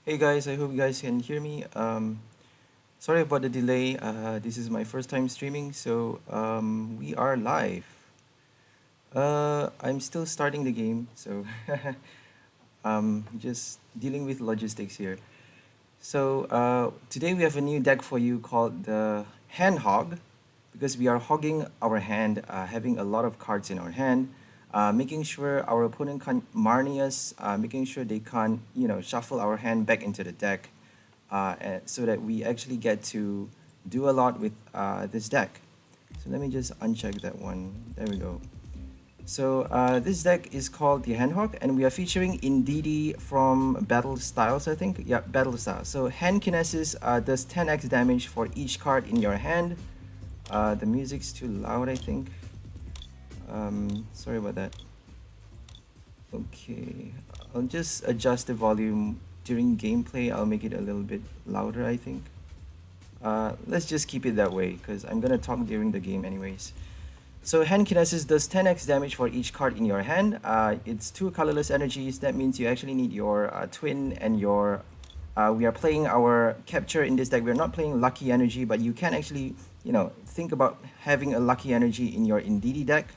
Hey guys, I hope you guys can hear me. Sorry about the delay. This is my first time streaming, so we are live. I'm still starting the game, so just dealing with logistics here. So today we have a new deck for you called the Hand Hog, because we are hogging our hand, having a lot of cards in our hand, making sure our opponent can't Marnie us, making sure they can't, shuffle our hand back into the deck, so that we actually get to do a lot with this deck. So let me just uncheck that one. There we go. So this deck is called the Handhawk, and we are featuring Indeedee from Battle Styles, I think. Yeah, Battle Styles. So Hand Kinesis does 10x damage for each card in your hand. The music's too loud, I think. Sorry about that. Okay, I'll just adjust the volume during gameplay. I'll make it a little bit louder, I think. Let's just keep it that way, because I'm gonna talk during the game anyways. So Hand Kinesis does 10x damage for each card in your hand. It's two colorless energies. That means you actually need your twin and your... we are playing our capture in this deck. We're not playing lucky energy, but you can actually, think about having a lucky energy in your Indeedee deck.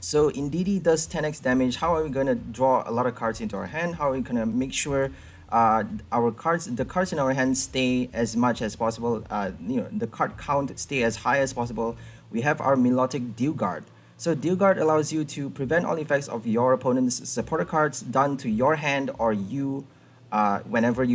So Indeedee does 10x damage. How are we going to draw a lot of cards into our hand? How are we going to make sure the cards in our hand stay as much as possible? The card count stay as high as possible. We have our Milotic Dew Guard. So Dew Guard allows you to prevent all effects of your opponent's supporter cards done to your hand or you whenever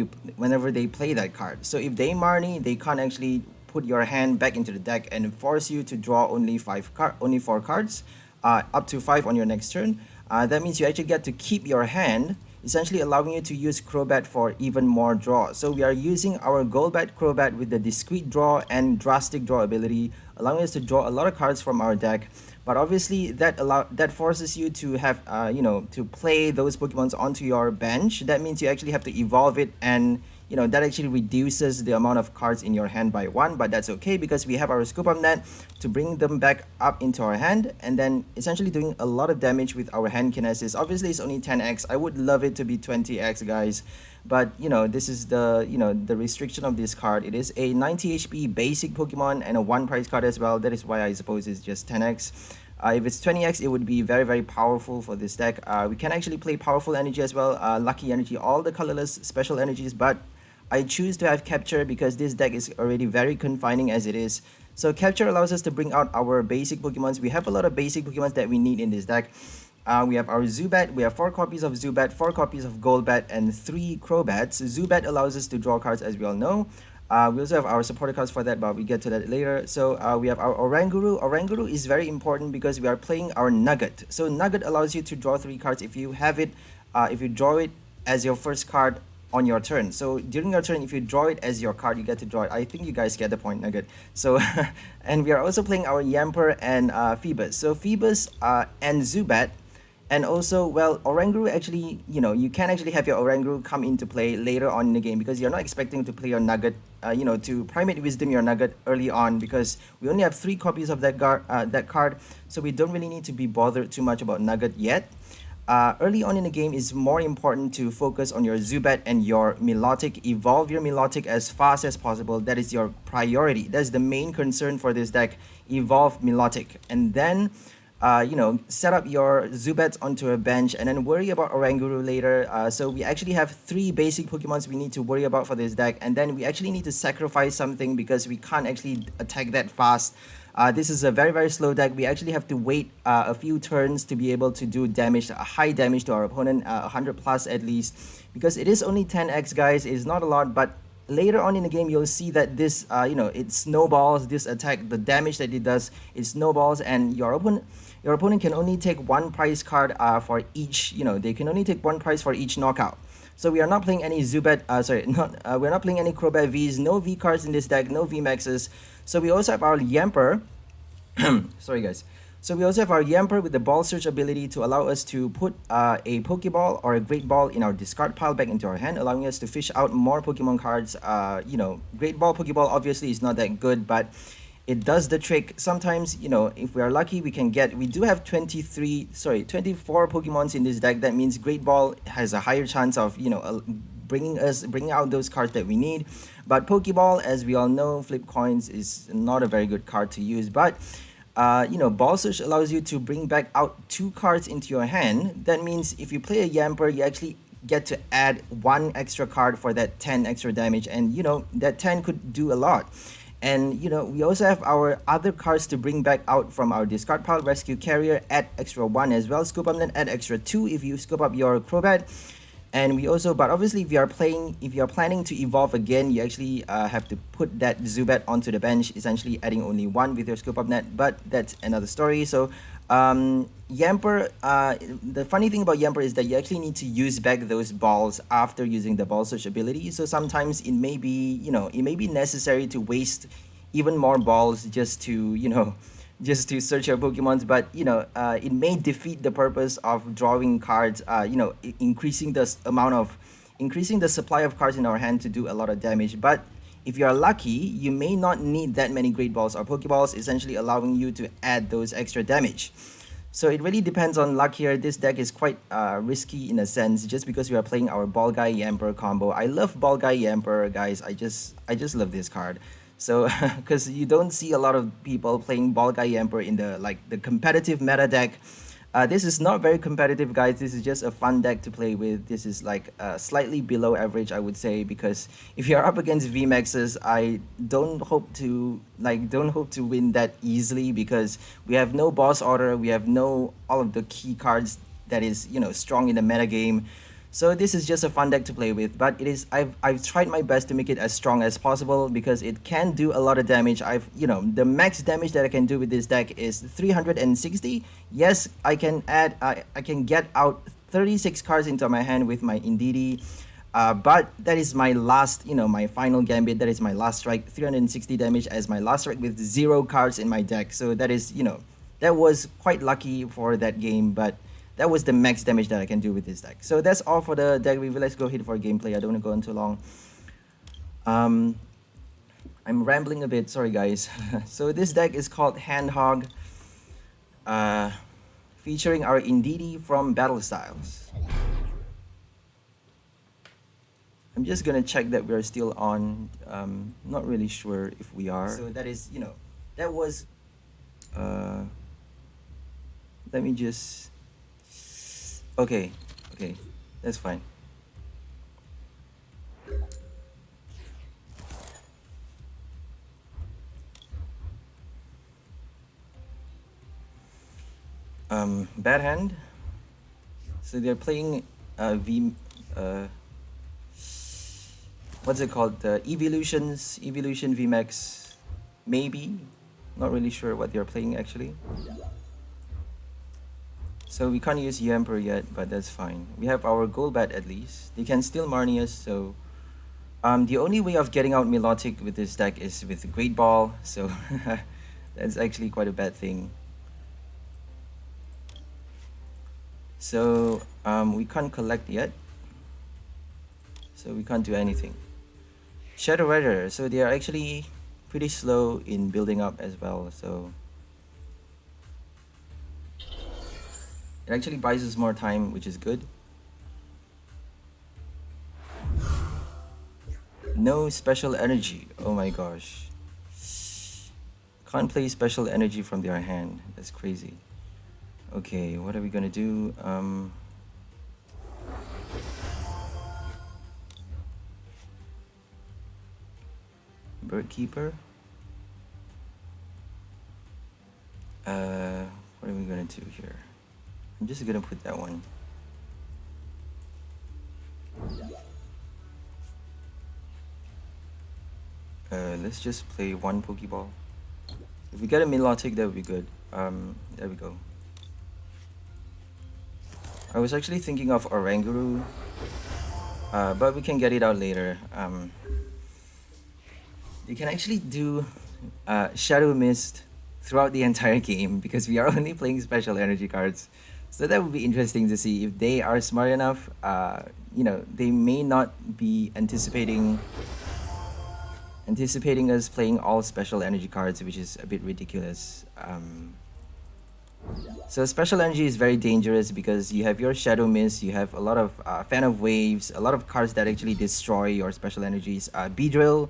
they play that card. So if they Marnie, they can't actually put your hand back into the deck and force you to draw only four cards, up to 5 on your next turn. That means you actually get to keep your hand, essentially allowing you to use Crobat for even more draw. So we are using our Golbat Crobat with the discrete draw and drastic draw ability, allowing us to draw a lot of cards from our deck. But obviously that forces you to have to play those Pokemons onto your bench. That means you actually have to evolve it, and that actually reduces the amount of cards in your hand by 1, but that's okay because we have our Scoop Up Net to bring them back up into our hand, and then essentially doing a lot of damage with our Hand Kinesis. Obviously it's only 10x. I would love it to be 20x, guys, but this is the restriction of this card. It is a 90 HP basic Pokemon and a 1 price card as well. That is why I suppose it's just 10x. If it's 20x, it would be very, very powerful for this deck. We can actually play powerful energy as well, lucky energy, all the colorless special energies, but I choose to have Capture because this deck is already very confining as it is. So Capture allows us to bring out our basic Pokemons. We have a lot of basic Pokemons that we need in this deck. We have our Zubat. We have 4 copies of Zubat, 4 copies of Golbat, and 3 Crobats. Zubat allows us to draw cards, as we all know. We also have our supporter cards for that, but we get to that later. So we have our Oranguru. Oranguru is very important because we are playing our Nugget. So Nugget allows you to draw 3 cards if you have it, if you draw it as your first card on your turn. So during your turn, if you draw it as your card, you get to draw it. I think you guys get the point, Nugget. So, and we are also playing our Yamper and Phoebus. So Phoebus and Zubat, and also, well, Oranguru actually, you can actually have your Oranguru come into play later on in the game because you're not expecting to play your Nugget, to Primate Wisdom your Nugget early on because we only have 3 copies of that card. So we don't really need to be bothered too much about Nugget yet. Early on in the game is more important to focus on your Zubat and your Milotic. Evolve your Milotic as fast as possible. That is your priority. That's the main concern for this deck. Evolve Milotic. And then, set up your Zubats onto a bench and then worry about Oranguru later. So we actually have 3 basic Pokemons we need to worry about for this deck. And then we actually need to sacrifice something because we can't actually attack that fast. This is a very, very slow deck. We actually have to wait a few turns to be able to do damage, high damage to our opponent, 100 plus at least, because it is only 10x, guys. It's not a lot, but later on in the game, you'll see that this, it snowballs. This attack, the damage that it does, it snowballs, and your opponent can only take 1 prize card for each. They can only take 1 prize for each knockout. So we are not playing any Zubat, we're not playing any Crobat Vs, no V cards in this deck, no V Maxes. So we also have our Yamper, sorry guys. So we also have our Yamper with the Ball Search ability to allow us to put a Pokeball or a Great Ball in our discard pile back into our hand, allowing us to fish out more Pokemon cards. Great Ball, Pokeball obviously is not that good, but it does the trick. Sometimes, you know, if we are lucky, we do have 24 Pokemons in this deck. That means Great Ball has a higher chance of, you know, bringing out those cards that we need. But Pokeball, as we all know, flip coins is not a very good card to use. But you know, Ball Search allows you to bring back out 2 cards into your hand. That means if you play a Yamper, you actually get to add 1 extra card for that 10 extra damage, and you know that 10 could do a lot. And you know, we also have our other cards to bring back out from our discard pile. Rescue Carrier, add extra 1 as well. Scoop up, then add extra 2 if you scoop up your Crobat. And we also, but obviously if you are planning to evolve again, you actually have to put that Zubat onto the bench, essentially adding only 1 with your scoop up net, but that's another story. So Yamper, the funny thing about Yamper is that you actually need to use back those balls after using the Ball Search ability. So sometimes it may be, you know, it may be necessary to waste even more balls just to, you know, just to search your Pokemons, but you know, it may defeat the purpose of drawing cards, you know, increasing the supply of cards in our hand to do a lot of damage. But if you are lucky, you may not need that many Great Balls or Pokeballs, essentially allowing you to add those extra damage. So it really depends on luck here. This deck is quite risky in a sense, just because we are playing our Ball Guy Yamper combo. I love Ball Guy Yamper, guys. I just love this card. So, because you don't see a lot of people playing Ball Guy Yamper in the competitive meta deck. This is not very competitive, guys. This is just a fun deck to play with. This is like slightly below average, I would say, because if you're up against VMAXs, I don't hope to win that easily, because we have no boss order, we have no all of the key cards that is, you know, strong in the meta game. So this is just a fun deck to play with, but it is I've tried my best to make it as strong as possible, because it can do a lot of damage. The max damage that I can do with this deck is 360. Yes, I can get out 36 cards into my hand with my Indeedee. But that is my last, my final gambit. That is my last strike, 360 damage as my last strike with 0 cards in my deck. So that is, that was quite lucky for that game, but that was the max damage that I can do with this deck. So that's all for the deck review. Let's go ahead for gameplay. I don't want to go on too long. I'm rambling a bit, sorry guys. So this deck is called Hand Hog, featuring our Indeedee from Battle Styles. I'm just gonna check that we're still on. Not really sure if we are. So that is, that was, let me just, okay, that's fine. Bad hand. So they're playing what's it called? Evolution VMAX, maybe. Not really sure what they're playing actually. So we can't use Yamper yet, but that's fine. We have our Golbat at least. They can still Marnius, so the only way of getting out Milotic with this deck is with Great Ball, so that's actually quite a bad thing. So we can't collect yet, so we can't do anything. Shadow Rider, so they are actually pretty slow in building up as well, so it actually buys us more time, which is good. No special energy, oh my gosh. Can't play special energy from their hand, that's crazy. Okay, what are we gonna do? Bird Keeper. What are we gonna do here? I'm just gonna put that one. Let's just play one Pokeball. If we get a Milotic, that would be good. There we go. I was actually thinking of Oranguru, but we can get it out later. You can actually do Shadow Mist throughout the entire game, because we are only playing special energy cards. So that would be interesting to see if they are smart enough. They may not be anticipating anticipating us playing all special energy cards, which is a bit ridiculous. So special energy is very dangerous because you have your Shadow Mist, you have a lot of Fan of Waves, a lot of cards that actually destroy your special energies. Beedrill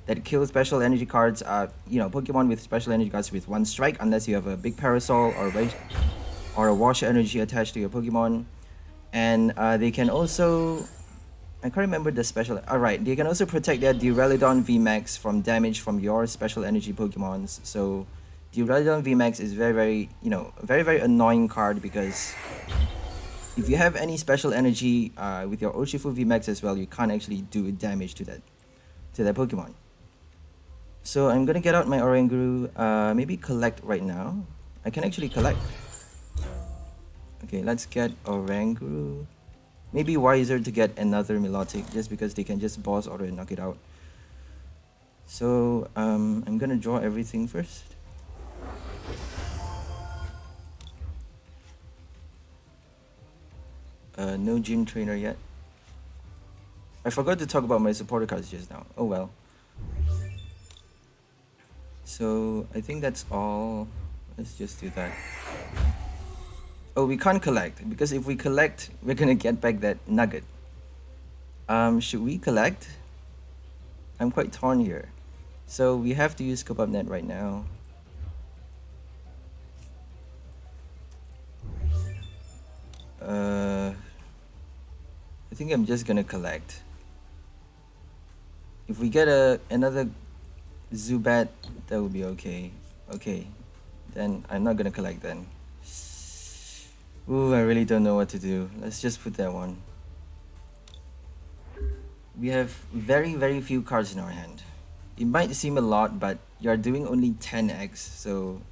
that kills special energy cards. You know, Pokemon with special energy cards with one strike, unless you have a big Parasol or a Wash energy attached to your Pokemon. And they can also, I can't remember the special. Alright, they can also protect their Duraludon VMAX from damage from your special energy Pokemons. So Duraludon VMAX is very, you know, very annoying card because if you have any special energy with your Urshifu VMAX as well, you can't actually do damage to that Pokemon. So I'm gonna get out my Oranguru, maybe collect right now. I can actually collect. Okay, let's get Oranguru. Maybe wiser to get another Milotic just because they can just boss or knock it out. So I'm gonna draw everything first. No gym trainer yet. I forgot to talk about my supporter cards just now. Oh well. So I think that's all. Let's just do that. Oh, we can't collect because if we collect, we're gonna get back that nugget. Should we collect? I'm quite torn here. So we have to use Scope Up Net right now. I think I'm just gonna collect. If we get another Zubat, that would be okay. Okay, then I'm not gonna collect then. Ooh, I really don't know what to do. Let's just put that one. We have very few cards in our hand. It might seem a lot, but you're doing only 10x, so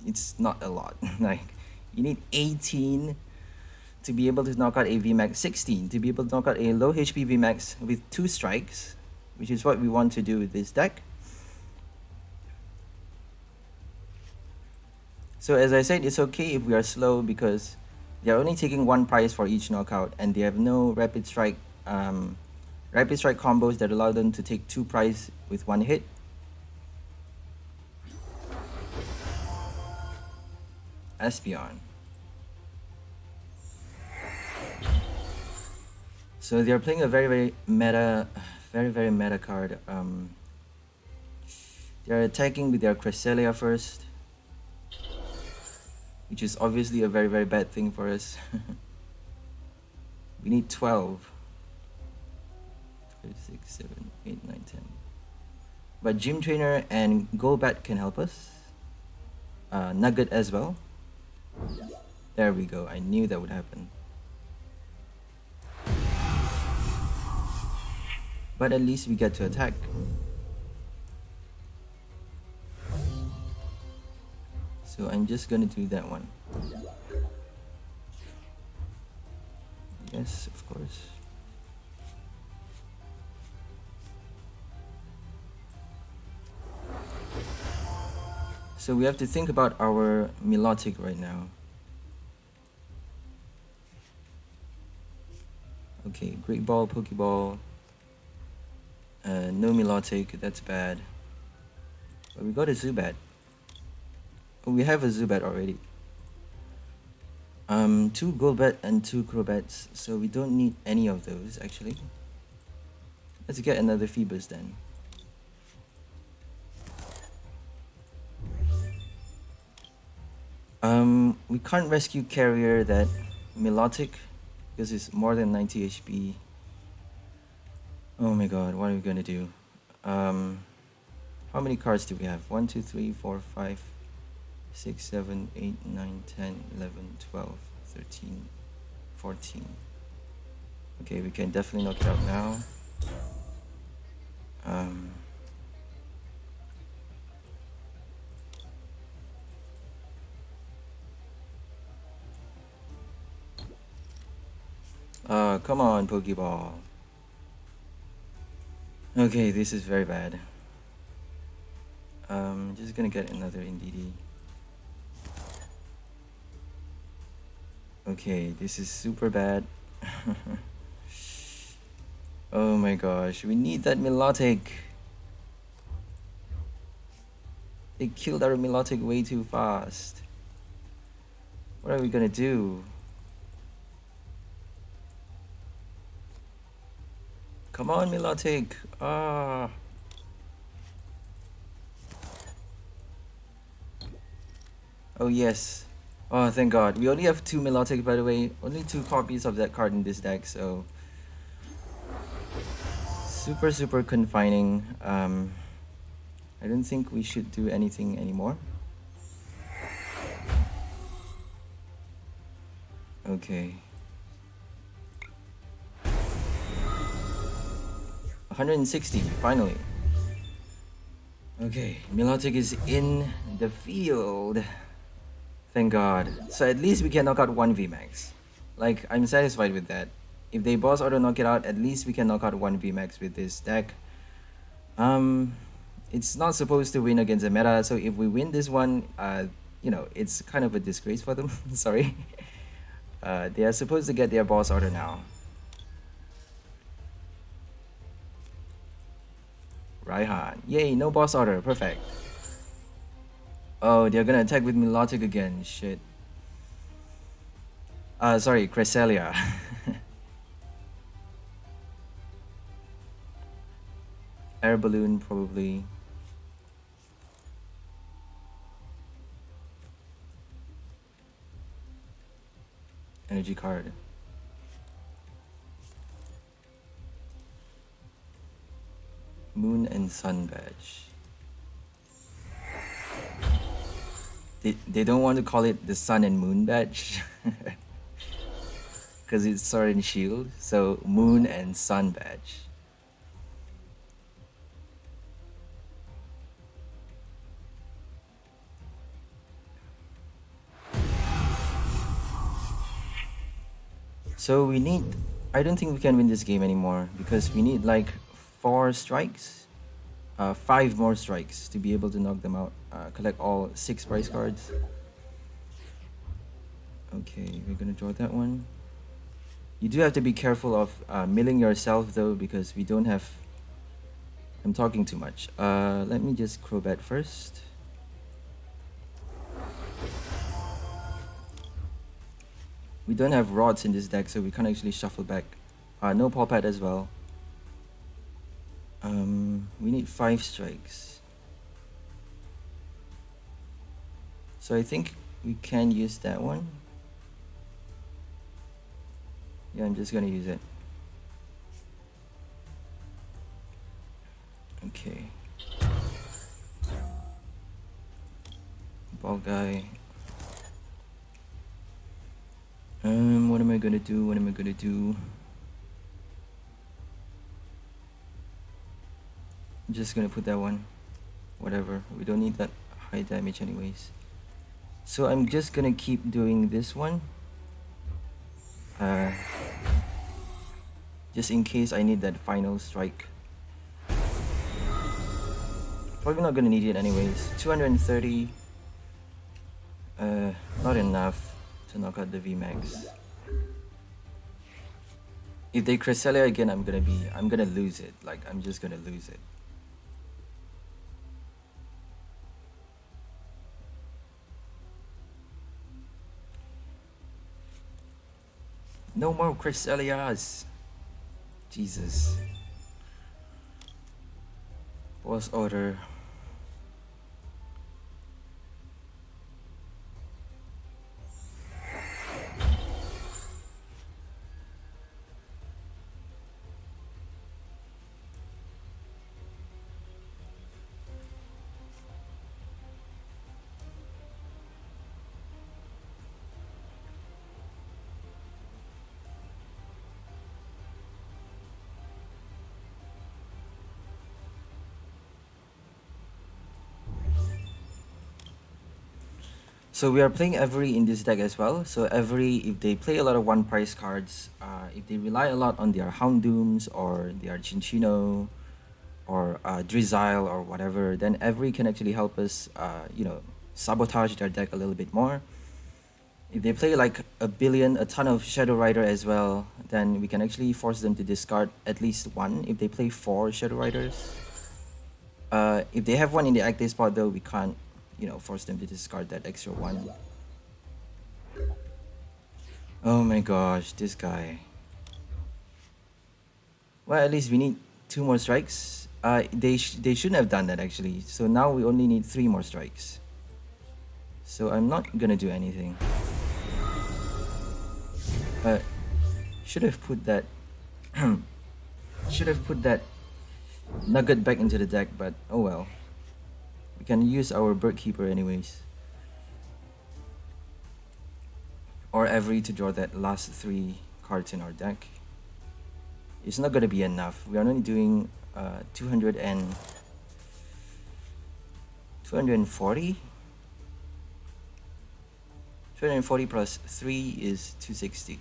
it's not a lot. Like, you need 18 to be able to knock out a VMAX, 16 to be able to knock out a low HP VMAX with 2 strikes, which is what we want to do with this deck. So as I said, it's okay if we are slow because they're only taking 1 prize for each knockout, and they have no rapid strike combos that allow them to take 2 prize with 1 hit. Espeon. So they're playing a very meta card. They're attacking with their Cresselia first, which is obviously a very bad thing for us. We need 12. 5, 6, 7, 8, 9, 10. But Gym Trainer and Golbat can help us. Nugget as well. There we go. I knew that would happen. But at least we get to attack. So I'm just gonna do that one. Yes, of course. So we have to think about our Milotic right now. Okay, Great Ball, Pokeball. No Milotic, that's bad. But we got a Zubat. Oh, we have a Zubat already. 2 Golbat and 2 Crobats, so we don't need any of those actually. Let's get another Phoebus then. We can't rescue Carrier that Milotic because it's more than 90 HP. Oh my god, what are we gonna do? How many cards do we have? 1, 2, 3, 4, 5, 6, 7, 8, 9, 10, 11, 12, 13, 14. Okay, we can definitely knock it out now. Come on, Pokeball. Okay, this is very bad. Just gonna get another Indeedee. Okay, this is super bad. Oh my gosh, we need that Milotic. They killed our Milotic way too fast. What are we gonna do? Come on, Milotic. Ah. Oh, yes. Oh, thank God. We only have 2 Milotic, by the way. Only 2 copies of that card in this deck, so... Super, super confining. I don't think we should do anything anymore. Okay. 160, finally. Okay, Milotic is in the field. Thank God. So at least we can knock out 1 VMAX. Like, I'm satisfied with that. If they boss auto knock it out, at least we can knock out 1 VMAX with this deck. It's not supposed to win against a meta, so if we win this one, you know, it's kind of a disgrace for them. Sorry. They are supposed to get their boss order now. Raihan. Yay, no boss order. Perfect. Oh, they're gonna attack with Milotic again. Shit. Sorry, Cresselia. Air Balloon, probably. Energy card. Moon and Sun badge. They don't want to call it the Sun and Moon badge. Because it's Sword and Shield. So Moon and Sun badge. So we need... I don't think we can win this game anymore because we need like 4 strikes. 5 more strikes to be able to knock them out. Collect all 6 prize cards. Okay, we're gonna draw that one. You do have to be careful of milling yourself though, because we don't have... I'm talking too much. Let me just Crobat first. We don't have rods in this deck, so we can't actually shuffle back. No paw pad as well. We need 5 strikes. So I think we can use that one. Yeah, I'm just gonna use it. Okay. Ball guy. What am I gonna do? What am I gonna do? I'm just gonna put that one. Whatever. We don't need that high damage anyways. So I'm just gonna keep doing this one. Just in case I need that final strike. Probably not gonna need it anyways. 230. Not enough to knock out the VMAX. If they Cresselia again, I'm gonna lose it. Like, I'm just gonna lose it. No more Cresselias. Jesus. Boss order. So we are playing Every in this deck as well. So Every, if they play a lot of 1 price cards, if they rely a lot on their Houndooms or their Chinchino or Drizzile or whatever, then Every can actually help us, you know, sabotage their deck a little bit more. If they play like a ton of Shadow Rider as well, then we can actually force them to discard at least 1 if they play 4 Shadow Riders. If they have 1 in the active spot though, we can't you know, force them to discard that extra one. Oh my gosh, this guy. Well, at least we need 2 more strikes. They shouldn't have done that actually. So now we only need 3 more strikes. So I'm not gonna do anything. Should have put that should have put that nugget back into the deck, but oh well. We can use our bird keeper anyways. Or every to draw that last 3 cards in our deck. It's not gonna be enough. We are only doing 240. 240 plus 3 is 260.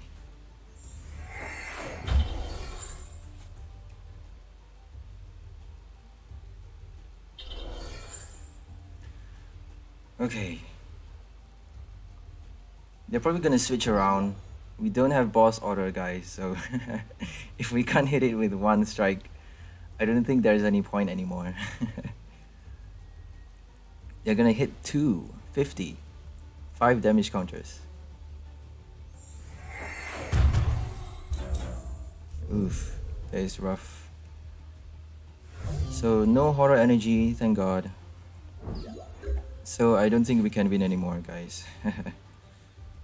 Okay. They're probably gonna switch around. We don't have boss order, guys, so if we can't hit it with 1 strike, I don't think there's any point anymore. They're gonna hit 250, 5 damage counters. Oof, that is rough. So no horror energy, thank God. So I don't think we can win anymore, guys.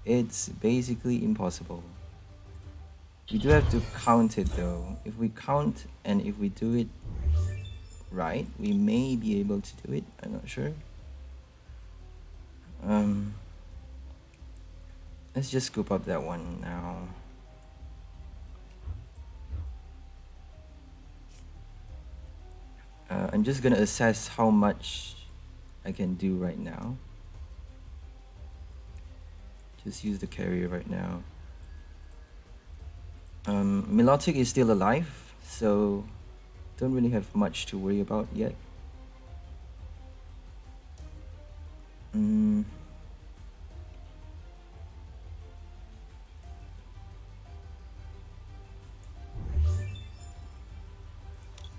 It's basically impossible. We do have to count it though. If we count and if we do it right, we may be able to do it. I'm not sure. Let's just scoop up that one now. I'm just gonna assess how much I can do right now. Just use the carrier right now. Milotic is still alive, so don't really have much to worry about yet.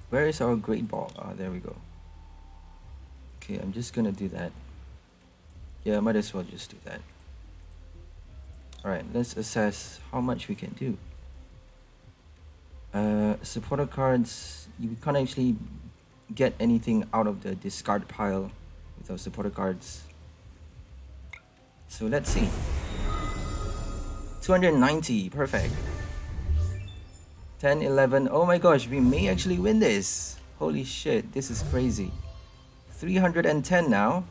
Where is our great ball? Ah, there we go. Okay, I'm just gonna do that. Yeah, might as well just do that. Alright, let's assess how much we can do. Supporter cards, you can't actually get anything out of the discard pile with our supporter cards. So let's see. 290, perfect. 10, 11, oh my gosh, we may actually win this. Holy shit, this is crazy. 310 now.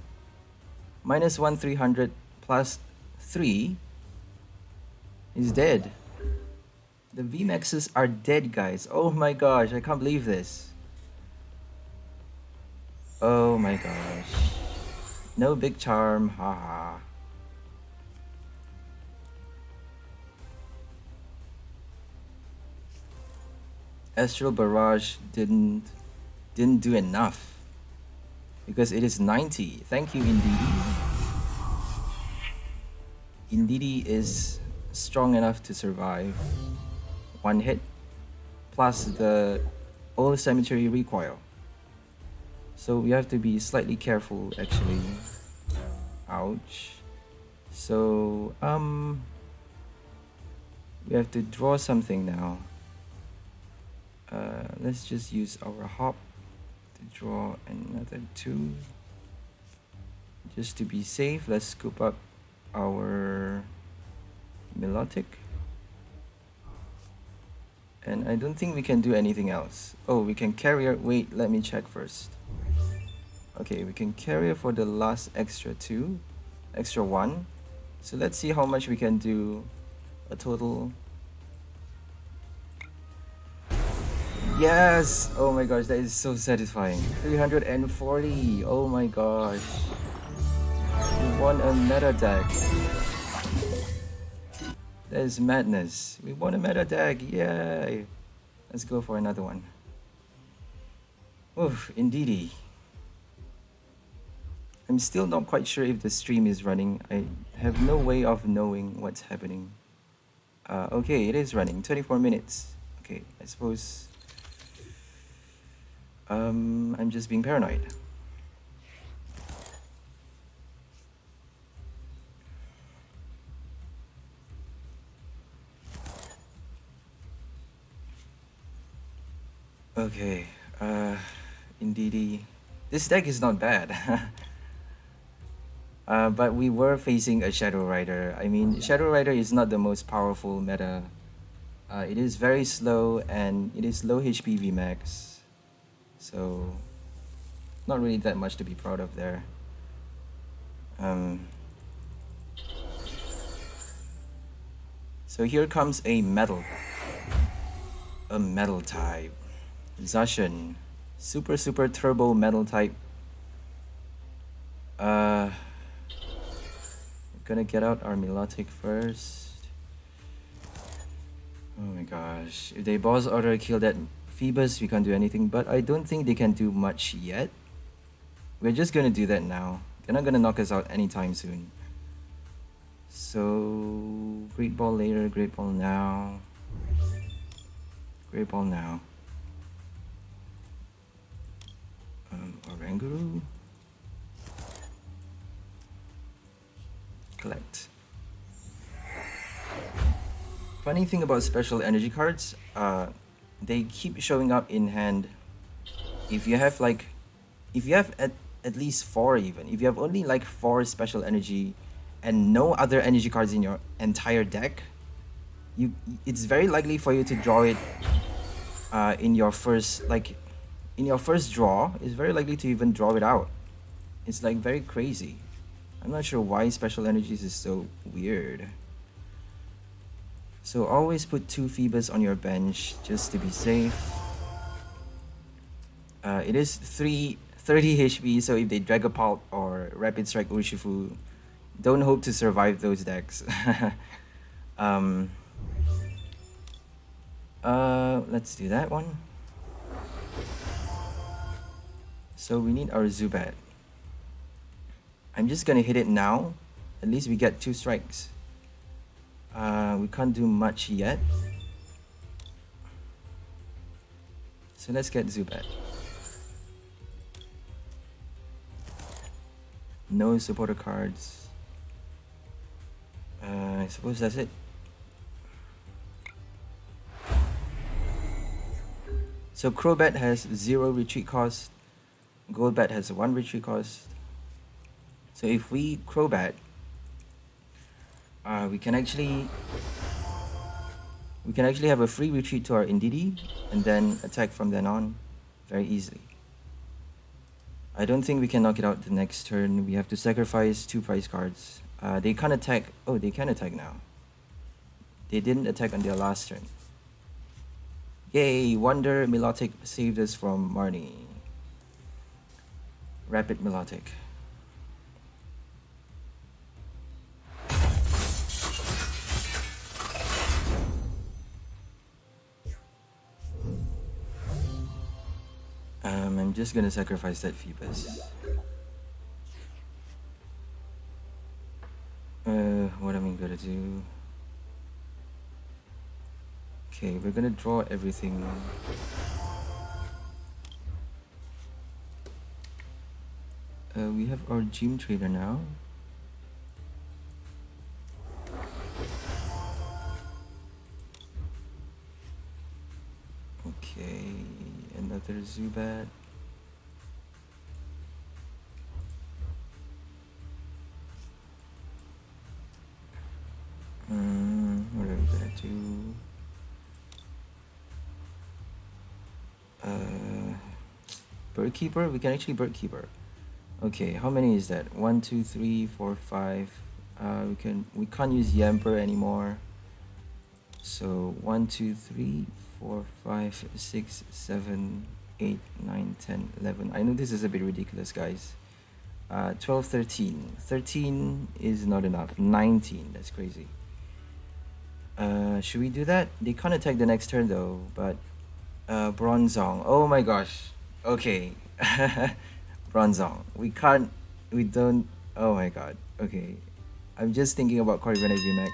Minus 1, 300 plus 3 is dead. The VMAXs are dead, guys. Oh my gosh, I can't believe this. Oh my gosh. No big charm, haha. Astral Barrage didn't do enough because it is 90. Thank you, Indeedee. Indeedee is strong enough to survive 1 hit plus the old cemetery recoil. So we have to be slightly careful actually. Ouch. So we have to draw something now. Let's just use our hop to draw another 2. Just to be safe, let's scoop up our Milotic. And I don't think we can do anything else. Oh, we can carrier. Wait, let me check first. Okay, we can carrier for the last extra 2, extra 1. So let's see how much we can do. A total. Yes! Oh my gosh, that is so satisfying. 340. Oh my gosh. We won a meta deck. That is madness. We won a meta deck. Yay! Let's go for another one. Oof, Indeedee. I'm still not quite sure if the stream is running. I have no way of knowing what's happening. Okay, it is running. 24 minutes. Okay, I suppose I'm just being paranoid. Okay, Indeedee. This deck is not bad. But we were facing a Shadow Rider. I mean, Shadow Rider is not the most powerful meta. It is very slow and it is low HP VMAX. So, not really that much to be proud of there. So here comes a metal. A metal type. Zacian. Super turbo metal type. We're gonna get out our Milotic first. Oh my gosh. If they boss order kill that Phoebus, we can't do anything, but I don't think they can do much yet. We're just gonna do that now. They're not gonna knock us out anytime soon. So Great Ball later, Great Ball now. Great Ball now. Oranguru. Collect. Funny thing about special energy cards, they keep showing up in hand. If you have at least 4 even, if you have only like 4 special energy and no other energy cards in your entire deck, it's very likely for you to draw it in your first draw. It's very likely to even draw it out. It's like very crazy. I'm not sure why special energies is so weird. So always put 2 Phoebus on your bench just to be safe. It is 30 HP, so if they Dragapult or Rapid Strike Urshifu, don't hope to survive those decks. Let's do that one. So we need our Zubat. I'm just gonna hit it now. At least we get 2 strikes. We can't do much yet. So let's get Zubat. No supporter cards. I suppose that's it. So Crobat has 0 retreat cost. Golbat has 1 retreat cost. So if we Crobat, we can actually have a free retreat to our Indeedee and then attack from then on very easily. I don't think we can knock it out the next turn. We have to sacrifice 2 prize cards. They can't attack. Oh, they can attack now. They didn't attack on their last turn. Yay! Wonder Milotic saved us from Marnie. Rapid Milotic. I'm just gonna sacrifice that Phoebus. What am I gonna do? Okay, we're gonna draw everything. We have our gym trainer now. Okay, another Zubat. What are we gonna do? Bird Keeper? We can actually Bird Keeper. Okay, how many is that? 1, 2, 3, 4, 5. We can't use Yamper anymore. So 1, 2, 3, 4, 5, 6, 7, 8, 9, 10, 11. I know this is a bit ridiculous, guys. 12, 13. 13 is not enough. 19, that's crazy. Should we do that? They can't attack the next turn though, but Bronzong. Oh my gosh. Okay. Bronzong. We don't. Oh my god. Okay. I'm just thinking about Corviknight VMAX.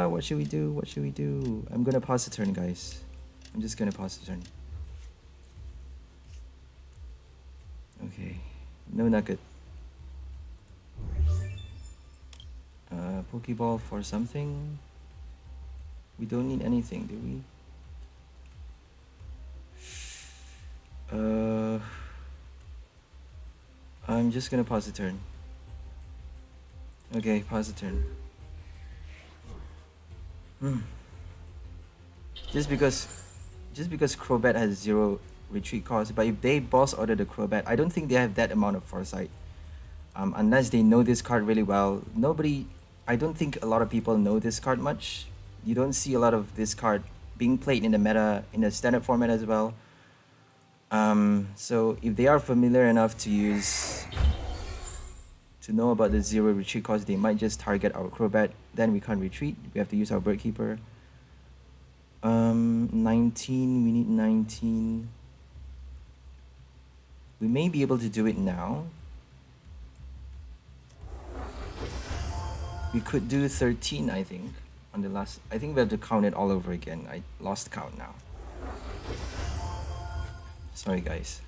What should we do? What should we do? I'm gonna pause the turn, guys. I'm just gonna pause the turn. Okay. No nugget. Pokeball for something. We don't need anything, do we? Uh, I'm just gonna pause the turn. Okay, pause the turn. Just because Crobat has 0 retreat cost, but if they boss order the Crobat, I don't think they have that amount of foresight. Unless they know this card really well. I don't think a lot of people know this card much. You don't see a lot of this card being played in the meta, in the standard format as well. So if they are familiar enough to know about the 0 retreat cost, they might just target our Crobat. Then we can't retreat. We have to use our Bird Keeper. 19, we need 19. We may be able to do it now. We could do 13, I think, on the last. I think we have to count it all over again. I lost count now. Sorry, guys.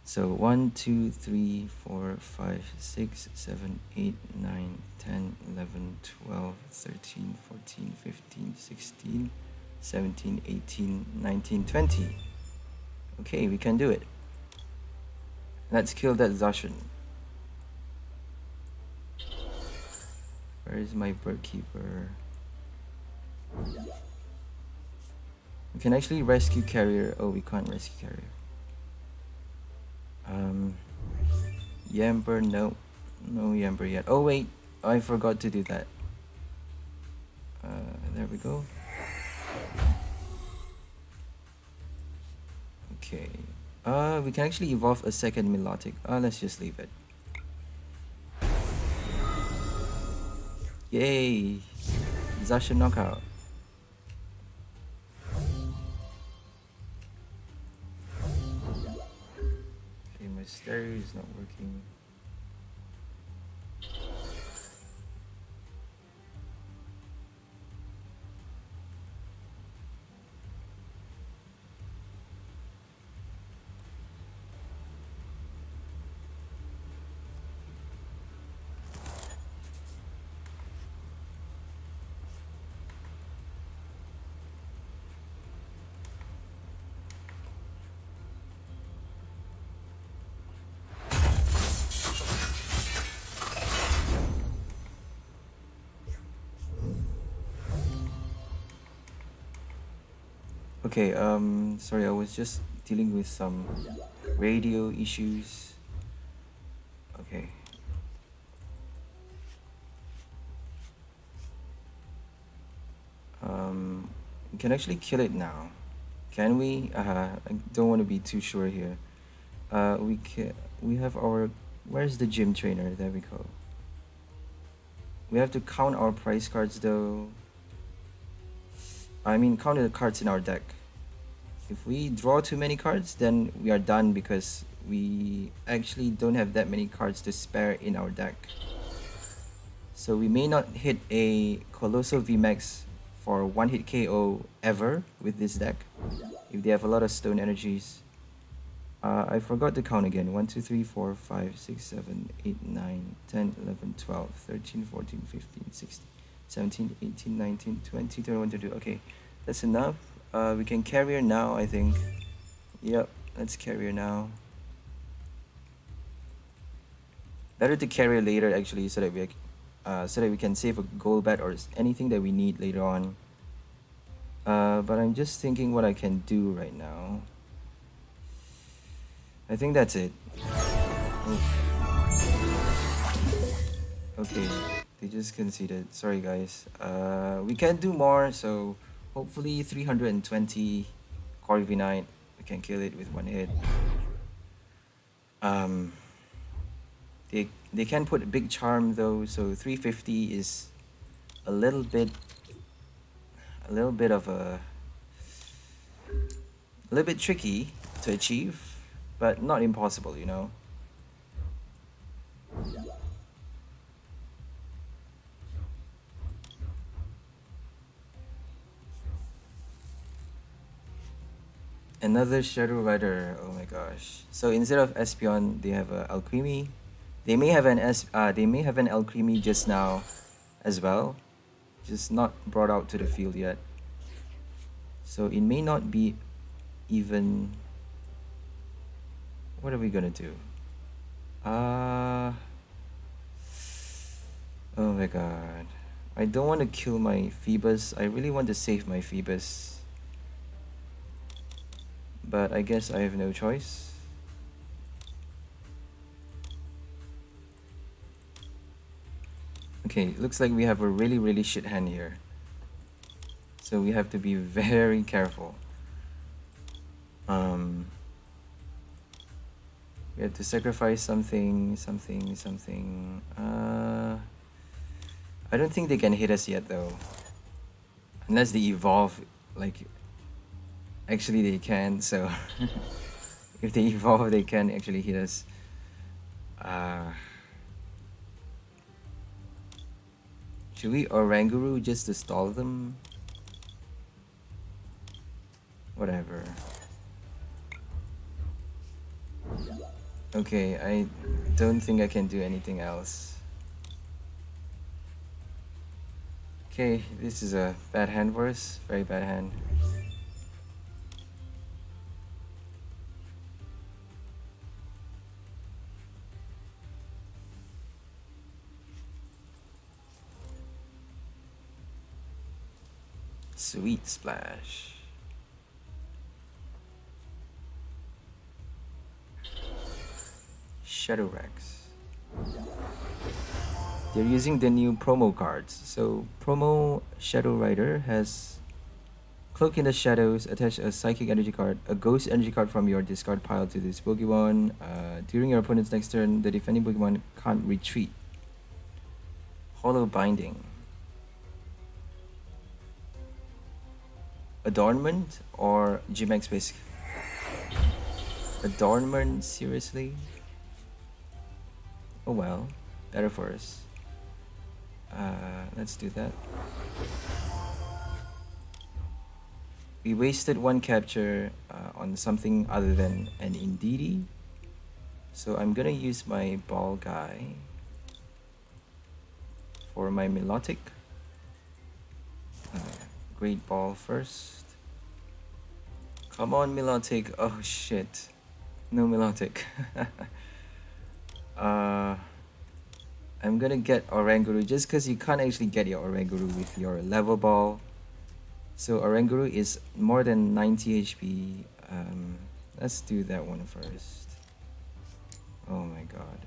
So 1, 2, 3, 4, 5, 6, 7, 8, 9, 10, 11, 12, 13, 14, 15, 16, 17, 18, 19, 20. Okay, we can do it. Let's kill that Zacian. Where is my Bird Keeper? We can actually rescue Carrier. Oh, we can't rescue Carrier. Yamper, no Yamper yet. Oh wait, I forgot to do that. There we go. Okay. We can actually evolve a second Milotic. Let's just leave it. Yay! Zacian knockout. Okay, my stereo is not working. Okay, sorry, I was just dealing with some radio issues. Okay. We can actually kill it now. Can we? I don't want to be too sure here. We have our, where's the gym trainer? There we go. We have to count our prize cards though. I mean, count the cards in our deck. If we draw too many cards, then we are done because we actually don't have that many cards to spare in our deck. So we may not hit a Colossal VMAX for 1-hit KO ever with this deck if they have a lot of stone energies. I forgot to count again. 1, 2, 3, 4, 5, 6, 7, 8, 9, 10, 11, 12, 13, 14, 15, 16, 17, 18, 19, 20, 21, 22. Okay, that's enough. We can carrier now, I think. Yep, let's carrier now. Better to carrier later actually, so that we can save a gold bat or anything that we need later on. But I'm just thinking what I can do right now. I think that's it. Oh. Okay, they just conceded. Sorry guys. We can do more, so hopefully 320 Corviknight. We can kill it with 1 hit. They can put a big charm though, so 350 is a little bit tricky to achieve, but not impossible, you know. Another Shadow Rider. Oh my gosh. So instead of Espeon, they have a Alcremie. They may have an Alcremie just now as well, just not brought out to the field yet. So it may not be even... What are we gonna do? Oh my god. I don't want to kill my Phoebus. I really want to save my Phoebus. But I guess I have no choice. Okay, looks like we have a really shit hand here. So we have to be very careful. We have to sacrifice something. I don't think they can hit us yet though. Unless they evolve, like... Actually they can, so... If they evolve, they can actually hit us. Should we Oranguru just to stall them? Whatever. Okay, I don't think I can do anything else. Okay, this is a bad hand for us. Very bad hand. Sweet Splash. Shadow Rex. They're using the new promo cards. So promo Shadow Rider has Cloak in the Shadows, attach a Psychic Energy card, a Ghost Energy card from your discard pile to this Pokemon. During your opponent's next turn, the defending Pokemon can't retreat. Hollow Binding. Adornment or Gmax Whisk? Adornment, seriously? Oh well, better for us. Let's do that. We wasted one capture on something other than an Indeedee. So I'm gonna use my ball guy for my Milotic. Great Ball first. Come on, Milotic. Oh shit. No Milotic. I'm gonna get Oranguru just because you can't actually get your Oranguru with your level ball. So Oranguru is more than 90 HP. Let's do that one first. Oh my god.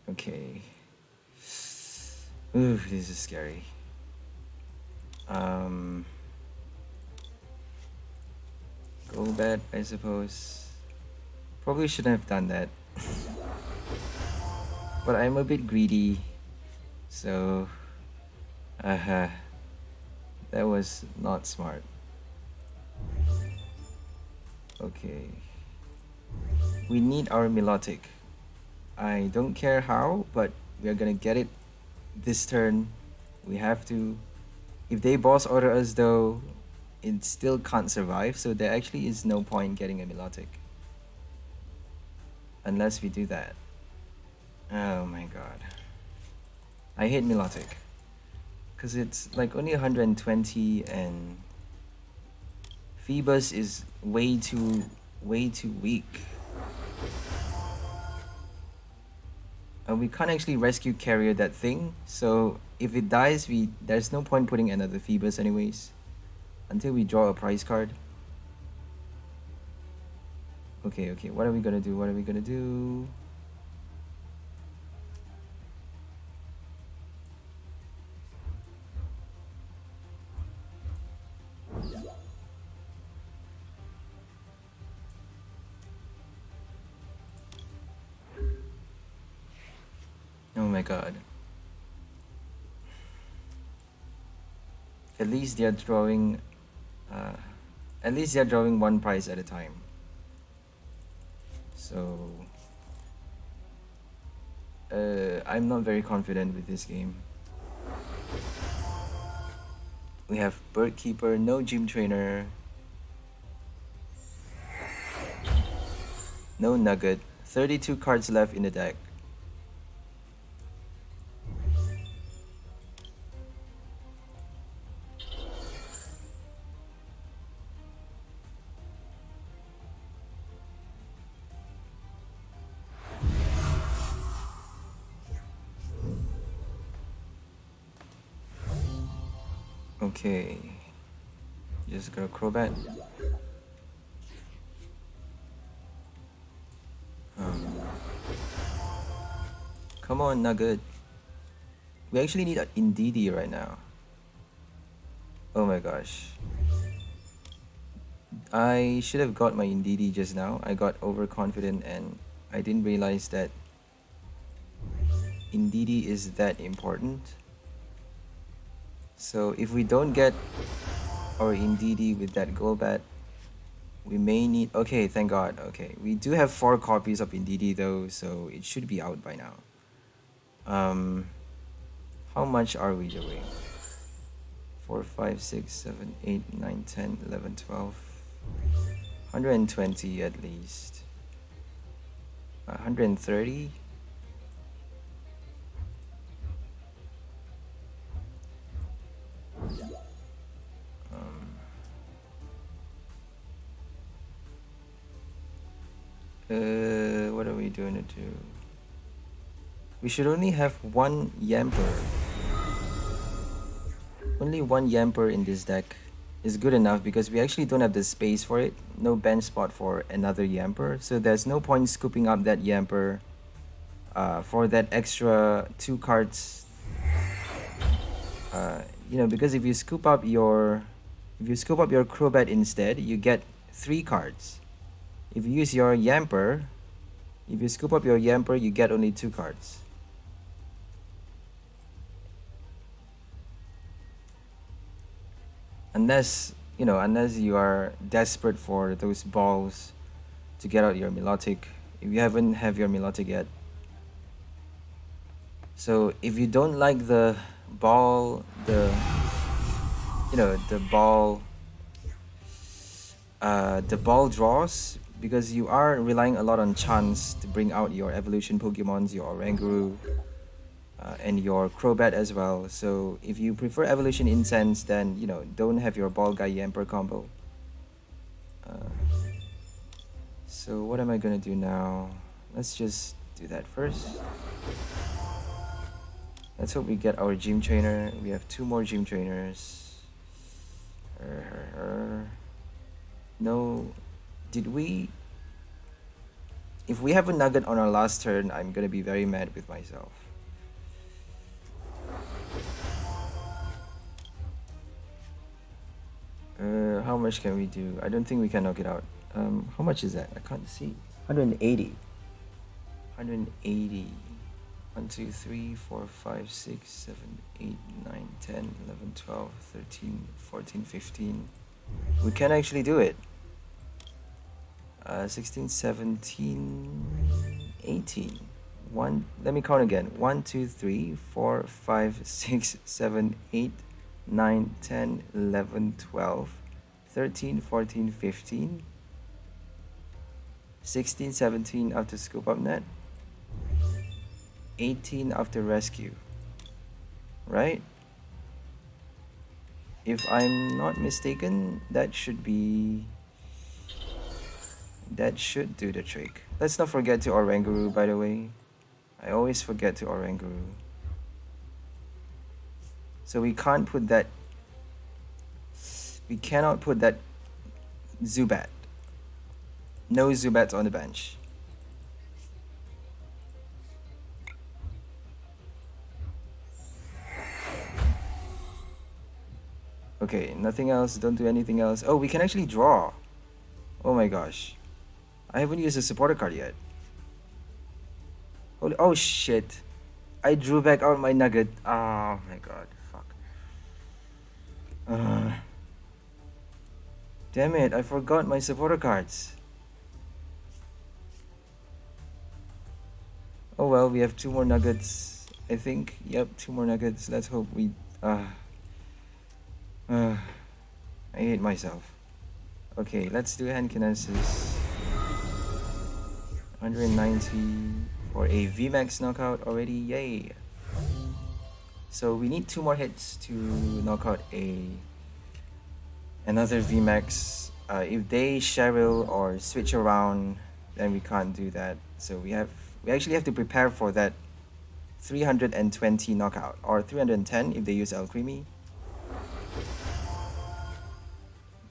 Okay. Ooh, this is scary. Crobat, I suppose. Probably shouldn't have done that. But I'm a bit greedy. So... that was not smart. Okay. We need our Milotic. I don't care how, but we are gonna get it this turn. We have to. If they boss order us though, it still can't survive, so there actually is no point getting a Milotic. Unless we do that. Oh my god. I hate Milotic. Because it's like only 120 and Phoebus is way too weak. We can't actually rescue carrier that thing, so if it dies, there's no point putting another Phoebus anyways. Until we draw a prize card. Okay, what are we gonna do? Oh my god. At least they're drawing one prize at a time. So I'm not very confident with this game. We have Bird Keeper, no Gym Trainer, no Nugget, 32 cards left in the deck. Okay. Just got a Crobat. Come on, Nugget. We actually need an Indeedee right now. Oh my gosh. I should have got my Indeedee just now. I got overconfident and I didn't realize that Indeedee is that important. So if we don't get our Indeedee with that Golbat, we may need... Okay, thank God. Okay, we do have 4 copies of Indeedee though, so it should be out by now. How much are we doing? 4, 5, 6, 7, 8, 9, 10, 11, 12. 120 at least. 130. What are we doing to do? We should only have 1 Yamper. Only 1 Yamper in this deck is good enough because we actually don't have the space for it. No bench spot for another Yamper. So there's no point scooping up that Yamper for that extra 2 cards. You know, because if you scoop up your Crobat instead, you get 3 cards. If you use your Yamper, if you scoop up your Yamper, you get only 2 cards. Unless, you know, unless you are desperate for those balls to get out your Milotic. If you haven't have your Milotic yet. So if you don't like the ball, the ball draws, because you are relying a lot on chance to bring out your evolution Pokemons, your Oranguru, and your Crobat as well. So if you prefer evolution incense, then you know, don't have your ball guy Yamper combo. So what am I gonna do now? Let's just do that first. Let's hope we get our gym trainer. We have 2 more gym trainers. No, did we? If we have a Nugget on our last turn, I'm gonna be very mad with myself. How much can we do? I don't think we can knock it out. How much is that? I can't see. 180. 180. 1, 2, 3, 4, 5, 6, 7, 8, 9, 10, 11, 12, 13, 14, 15. We can actually do it. 16, 17, 18. Let me count again. 1, 2, 3, 4, 5, 6, 7, 8, 9, 10, 11, 12, 13, 14, 15, 16, 17 after scoop up net, 18 after rescue, right? If I'm not mistaken, that should do the trick. Let's not forget to Oranguru, by the way. I always forget to Oranguru. So we can't put that... We cannot put that Zubat. No Zubats on the bench. Okay, nothing else. Don't do anything else. Oh, we can actually draw. Oh my gosh. I haven't used a supporter card yet. Holy, oh shit. I drew back out my Nugget. Oh my god. Fuck. Damn it, I forgot my supporter cards. Oh well, we have 2 more Nuggets. I think. Yep, 2 more Nuggets. Let's hope we... I hate myself. Okay, let's do hand Kinesis. 190 for a VMAX knockout already. Yay! So we need 2 more hits to knock out another VMAX. If they Cheryl or switch around, then we can't do that. So we actually have to prepare for that 320 knockout, or 310 if they use Alchemy.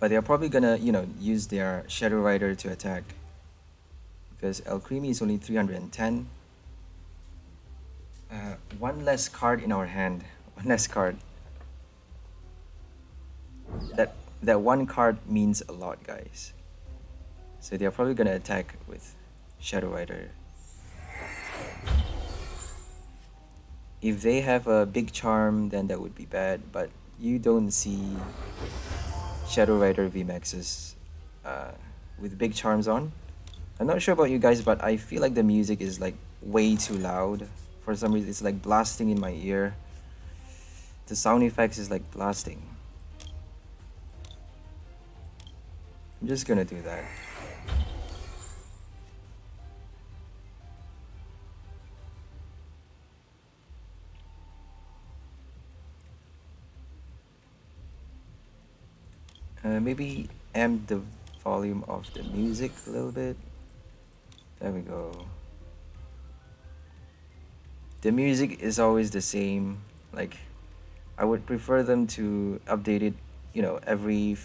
But they're probably gonna, use their Shadow Rider to attack. Because El Creamy is only 310. One less card in our hand. One less card. That one card means a lot, guys. So they're probably gonna attack with Shadow Rider. If they have a big charm, then that would be bad, but you don't see Shadow Rider VMAXs with big charms on. I'm not sure about you guys, but I feel like the music is like way too loud. For some reason, it's like blasting in my ear. The sound effects is like blasting. I'm just gonna do that. Maybe amp the volume of the music a little bit. There we go. The music is always the same. Like, I would prefer them to update it, every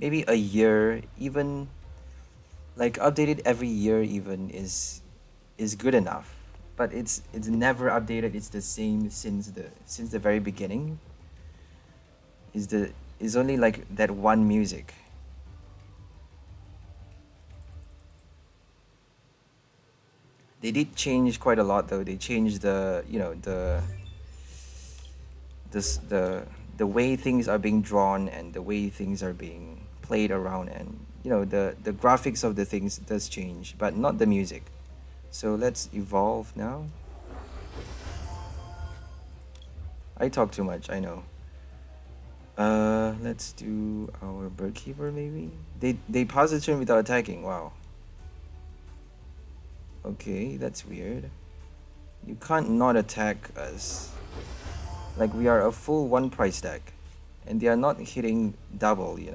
maybe a year. Even like update it every year even is good enough. But it's never updated. It's the same since the very beginning. Is only like that one music. They did change quite a lot though. They changed the the way things are being drawn and the way things are being played around, and the graphics of the things does change, but not the music. So let's evolve now. I talk too much, I know. Let's do our Bird Keeper maybe. They pause the turn without attacking. Wow. Okay, that's weird. You can't not attack us. Like, we are a full one price deck, and they are not hitting double, we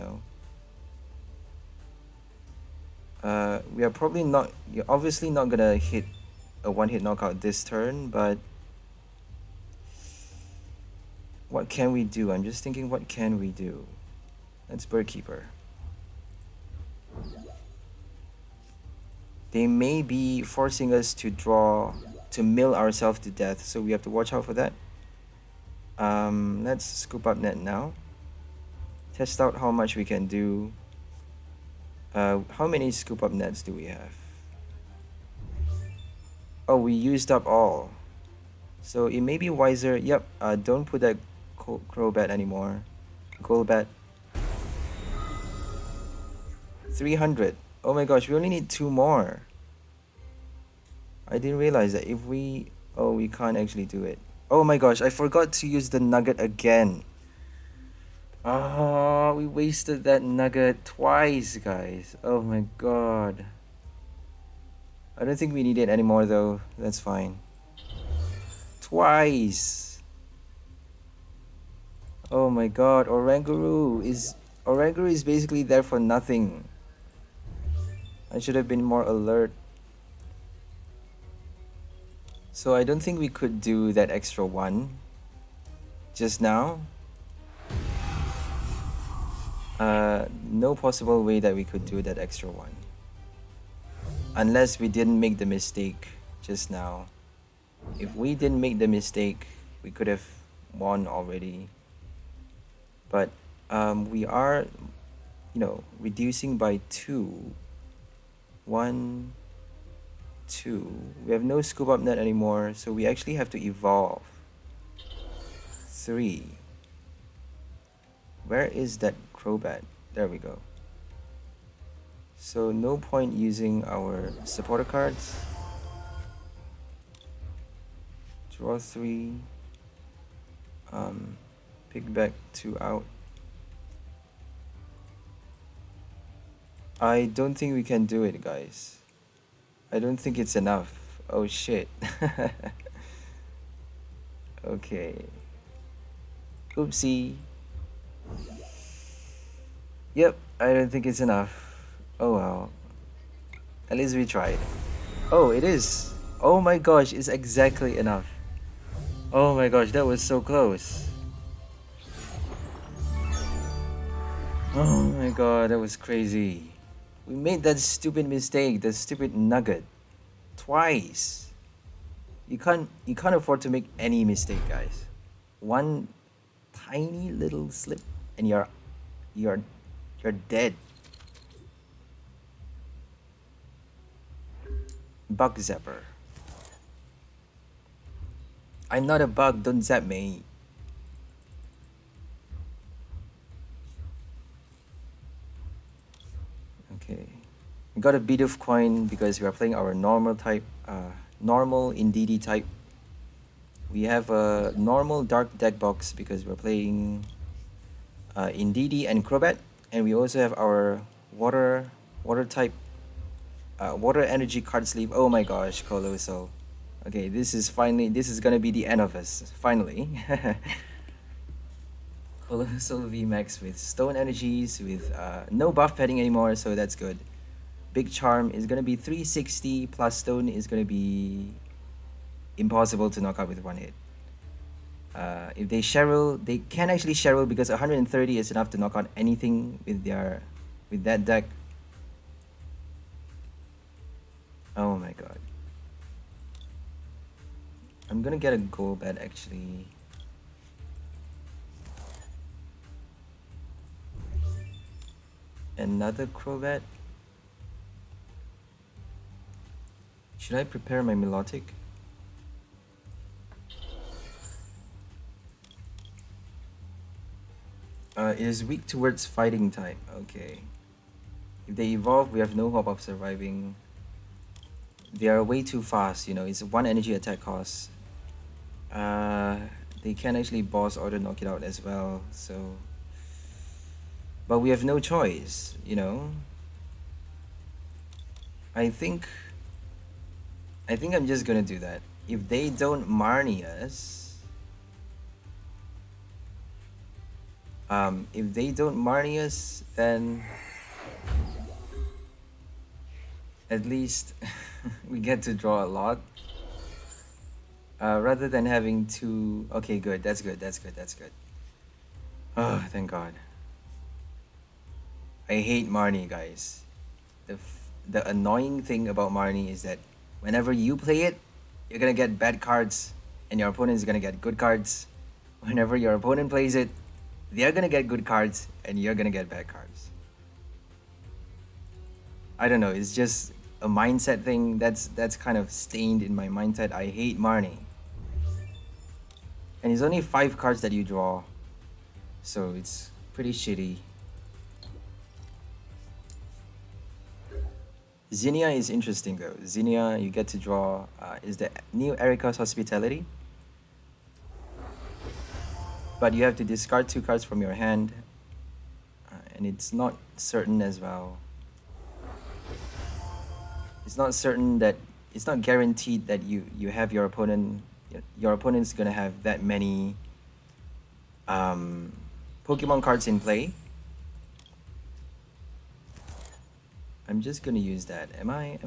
are probably not. You're obviously not gonna hit a one-hit knockout this turn, but what can we do? I'm just thinking, what can we do? Let's Bird Keeper. They may be forcing us to mill ourselves to death, so we have to watch out for that. Let's scoop up net now. Test out how much we can do. How many scoop up nets do we have? Oh, we used up all. So it may be wiser. Yep, don't put that Crobat anymore. Golbat. 300. Oh my gosh, we only need 2 more. I didn't realize that if we... Oh, we can't actually do it. Oh my gosh, I forgot to use the nugget again. Oh, we wasted that nugget twice, guys. Oh my god. I don't think we need it anymore though. That's fine. Twice. Oh my god, Oranguru is basically there for nothing. I should have been more alert. So I don't think we could do that extra one just now. No possible way that we could do that extra one. Unless we didn't make the mistake just now. If we didn't make the mistake, we could have won already. But we are, reducing by 2. 1, 2. We have no scoop up net anymore, so we actually have to evolve. 3. Where is that Crobat? There we go. So no point using our supporter cards. Draw 3. Pick back 2 out. I don't think we can do it, guys. I don't think it's enough. Oh shit. Okay. Oopsie. Yep, I don't think it's enough. Oh well. At least we tried. Oh, it is. Oh my gosh, it's exactly enough. Oh my gosh, that was so close. Oh my god, that was crazy. We made that stupid mistake, that stupid nugget. Twice. You can't afford to make any mistake, guys. One tiny little slip and you're you're dead. Bug zapper. I'm not a bug, don't zap me. Okay. We got a bit of coin because we are playing our normal type, normal Indeedee type. We have a normal dark deck box because we're playing Indeedee and Crobat, and we also have our water type, water energy card sleeve. Oh my gosh, Colossal. Okay, this is gonna be the end of us, finally. Colossal VMAX with Stone Energies, with no buff padding anymore, so that's good. Big Charm is gonna be 360, plus Stone is gonna be impossible to knock out with one hit. If they Cheryl, they can actually Cheryl because 130 is enough to knock out anything with that deck. Oh my god. I'm gonna get a Golbat actually. Another Crobat. Should I prepare my Milotic? It is weak towards fighting type. Okay. If they evolve, we have no hope of surviving. They are way too fast, you know, it's 1 energy attack cost. They can actually boss or knock it out as well, so... But we have no choice, you know? I think I'm just gonna do that. If they don't Marnie us... if they don't Marnie us, then... At least we get to draw a lot. Rather than having to... Okay, good. That's good. That's good. That's good. Oh, thank God. I hate Marnie, guys. The annoying thing about Marnie is that whenever you play it, you're gonna get bad cards, and your opponent is gonna get good cards. Whenever your opponent plays it, they're gonna get good cards, and you're gonna get bad cards. I don't know. It's just a mindset thing. That's kind of stained in my mindset. I hate Marnie. And it's only 5 cards that you draw, so it's pretty shitty. Zinnia is interesting though. Zinnia, you get to draw, is the new Erica's Hospitality. But you have to discard 2 cards from your hand, and it's not certain as well. It's not certain that, it's not guaranteed that you have your opponent's gonna have that many Pokemon cards in play. I'm just gonna use that. Am I?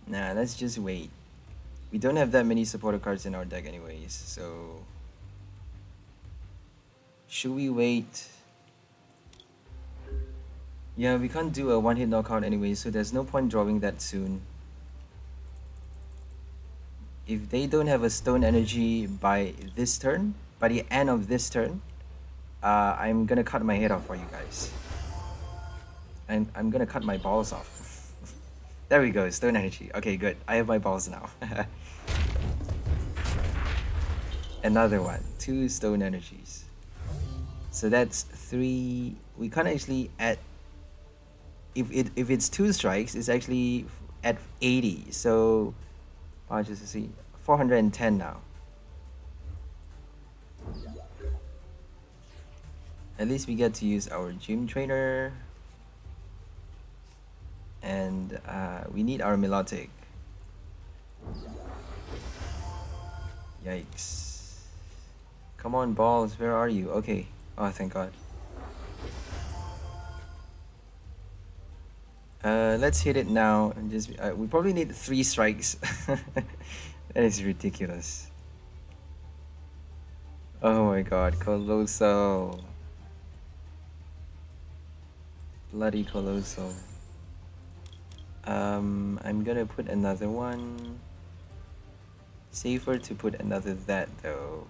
Nah, let's just wait. We don't have that many supporter cards in our deck anyways, so... Should we wait? Yeah, we can't do a one-hit knockout anyway, so there's no point drawing that soon. If they don't have a Stone Energy by this turn, by the end of this turn, I'm gonna cut my head off for you guys. I'm gonna cut my balls off. There we go, Stone Energy. Okay, good. I have my balls now. Another one. 2 Stone Energies. So that's 3. We can't actually add... If it's 2 strikes, it's actually at 80. So... just to see. 410 now. At least we get to use our Gym Trainer. And we need our Milotic. Yikes. Come on, balls, where are you? Okay. Oh, thank God. Let's hit it now. And just we probably need 3 strikes. That is ridiculous. Oh my God, Colossal. Bloody Colossal. I'm gonna put another one. Safer to put another that though.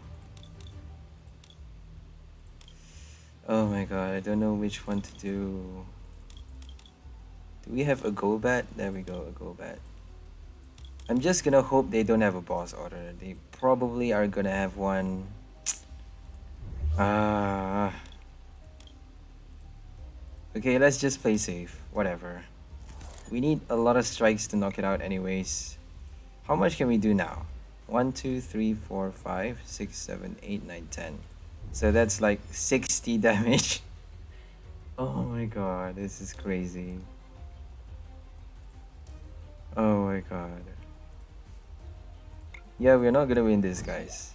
Oh my god, I don't know which one to do. Do we have a Golbat? There we go, a Golbat. I'm just gonna hope they don't have a boss order. They probably are gonna have one. Okay, let's just play safe. Whatever. We need a lot of strikes to knock it out anyways. How much can we do now? 1, 2, 3, 4, 5, 6, 7, 8, 9, 10. So that's like 60 damage. Oh my god, this is crazy. Oh my god. Yeah, we're not gonna win this, guys.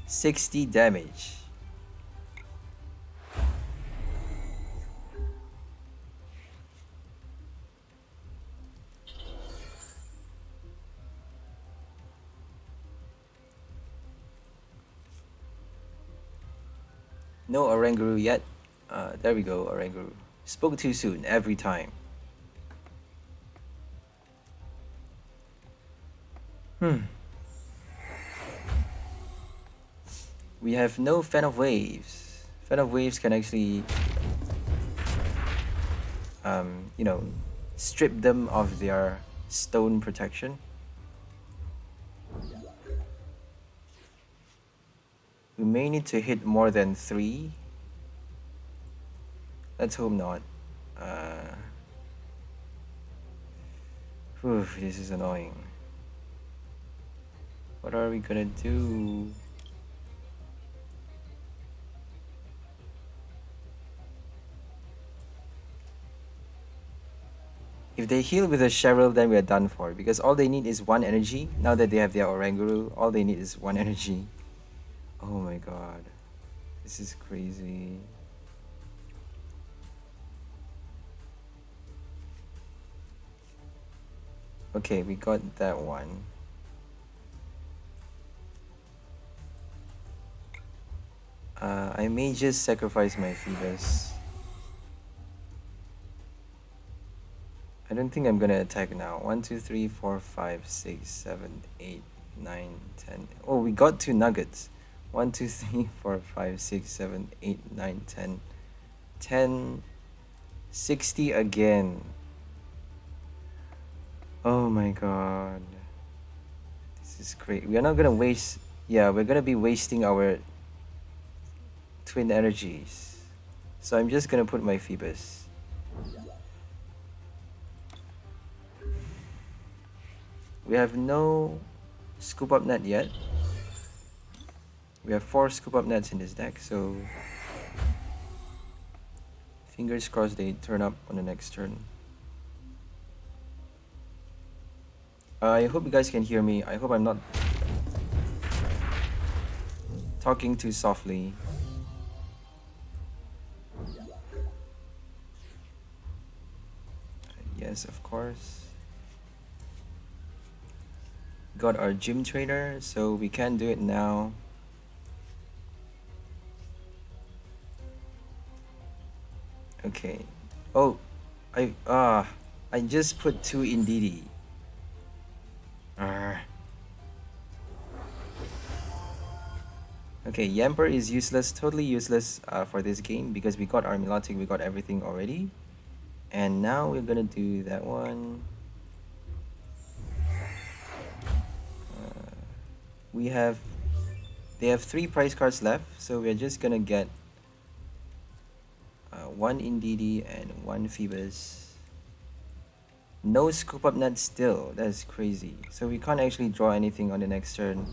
60 damage. No Oranguru yet. There we go, Oranguru. Spoke too soon, every time. We have no Fan of Waves. Fan of Waves can actually, you know, strip them of their stone protection. We may need to hit more than 3. Let's hope not. This is annoying. What are we gonna do? If they heal with a Cheryl, then we are done for. Because all they need is 1 energy. Now that they have their Oranguru, all they need is 1 energy. Oh my god. This is crazy. Okay, we got that one. I may just sacrifice my Phoebus. I don't think I'm gonna attack now. 1, 2, 3, 4, 5, 6, 7, 8, 9, 10. Oh, we got 2 nuggets. 1, 2, 3, 4, 5, 6, 7, 8, 9, 10. 10, 60 again. Oh my god. This is great. We are not gonna waste. Yeah, we're gonna be wasting our twin energies. So I'm just gonna put my Phoebus. We have no scoop up net yet. We have 4 scoop up nets in this deck, so fingers crossed they turn up on the next turn. I hope you guys can hear me. I hope I'm not talking too softly. Yes, of course. Got our gym trainer, so we can do it now. Okay. Oh, I just put 2 Indeedee. Okay, Yamper is useless, totally useless for this game because we got our Milotic, we got everything already. And now we're gonna do that one. They have 3 prize cards left, so we're just gonna get 1 Indeedee and 1 Phoebus. No scoop up net still, that's crazy. So we can't actually draw anything on the next turn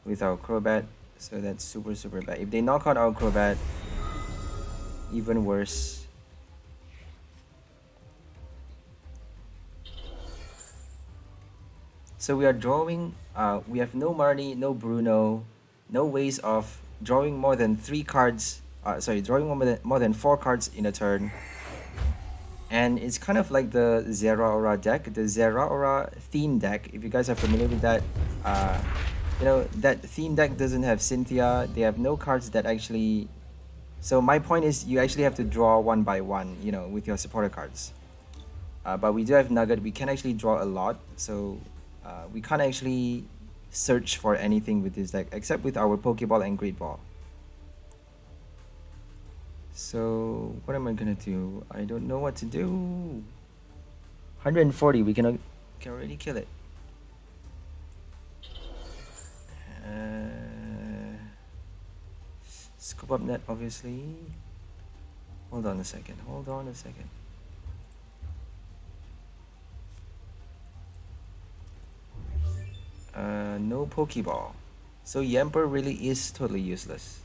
with our Crobat, so that's super bad. If they knock out our Crobat, even worse. So we are drawing, we have no Marnie, no Bruno, no ways of drawing more than 3 cards, drawing more than 4 cards in a turn. And it's kind of like the Zeraora deck, the Zeraora theme deck. If you guys are familiar with that, you know, that theme deck doesn't have Cynthia. They have no cards that actually So my point is you actually have to draw one by one, you know, with your supporter cards. But we do have Nugget. We can actually draw a lot, so we can't actually search for anything with this deck except with our Pokeball and Great Ball. So what am I gonna do? I don't know what to do. 140, we can already kill it. Scoop up net, obviously. Hold on a second. Hold on a second. No Pokeball. So Yamper really is totally useless.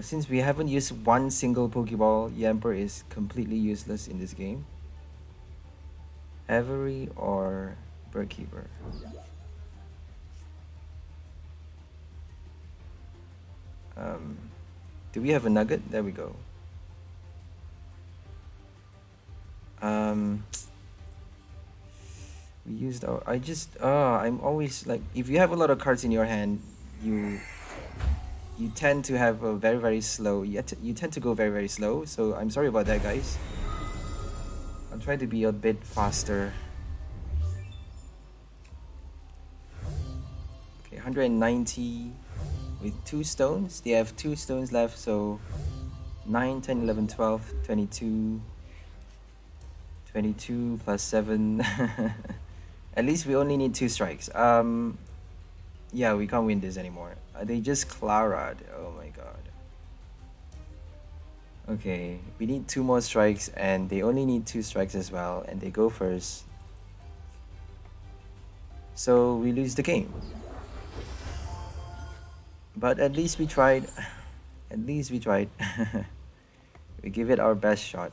Since we haven't used one single Pokeball, Yamper is completely useless in this game. Avery or Birdkeeper? Do we have a Nugget? There we go. We used our... I'm always like... If you have a lot of cards in your hand, you tend to have a very slow... You tend to go very slow, so I'm sorry about that, guys. I'll try to be a bit faster. Okay, 190 with 2 stones. They have 2 stones left, so 9, 10, 11, 12, 22. 22 plus 7. At least we only need 2 strikes. Yeah, we can't win this anymore. They just Clara'd. Oh my god. Okay, we need 2 more strikes and they only need 2 strikes as well, and they go first. So we lose the game. But at least we tried. At least we tried. We give it our best shot.